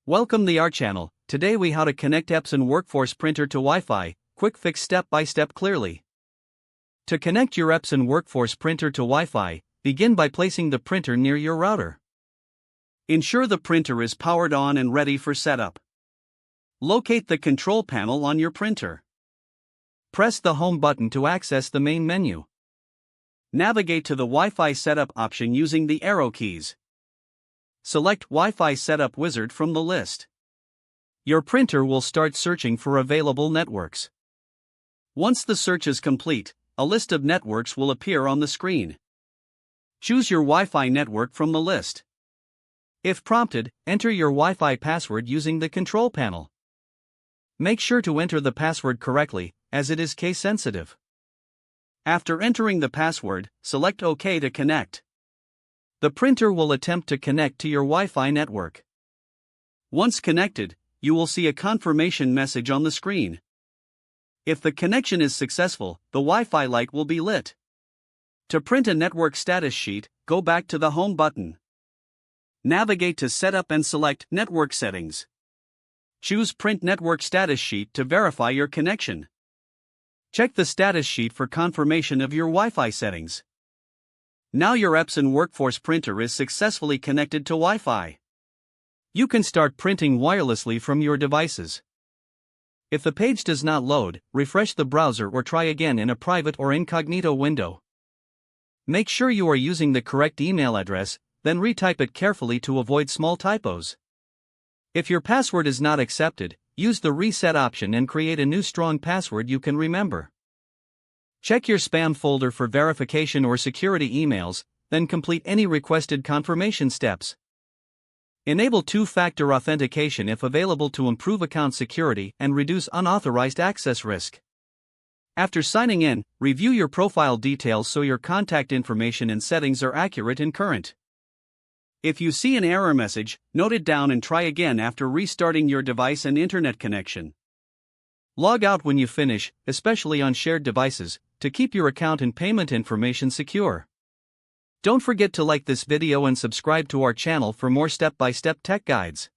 Welcome to our channel. Today we how to connect Epson WorkForce printer to Wi-Fi, quick fix step by step clearly. To connect your Epson WorkForce printer to Wi-Fi, begin by placing the printer near your router. Ensure the printer is powered on and ready for setup. Locate the control panel on your printer. Press the home button to access the main menu. Navigate to the Wi-Fi setup option using the arrow keys. Select Wi-Fi Setup Wizard from the list. Your printer will start searching for available networks. Once the search is complete, a list of networks will appear on the screen. Choose your Wi-Fi network from the list. If prompted, enter your Wi-Fi password using the control panel. Make sure to enter the password correctly, as it is case sensitive. After entering the password, select OK to connect. The printer will attempt to connect to your Wi-Fi network. Once connected, you will see a confirmation message on the screen. If the connection is successful, the Wi-Fi light will be lit. To print a network status sheet, go back to the Home button. Navigate to Setup and select Network Settings. Choose Print Network Status Sheet to verify your connection. Check the status sheet for confirmation of your Wi-Fi settings. Now your Epson WorkForce printer is successfully connected to Wi-Fi. You can start printing wirelessly from your devices. If the page does not load, refresh the browser or try again in a private or incognito window. Make sure you are using the correct email address, then retype it carefully to avoid small typos. If your password is not accepted, use the reset option and create a new strong password you can remember. Check your spam folder for verification or security emails, then complete any requested confirmation steps. Enable two-factor authentication if available to improve account security and reduce unauthorized access risk. After signing in, review your profile details so your contact information and settings are accurate and current. If you see an error message, note it down and try again after restarting your device and internet connection. Log out when you finish, especially on shared devices, to keep your account and payment information secure. Don't forget to like this video and subscribe to our channel for more step-by-step tech guides.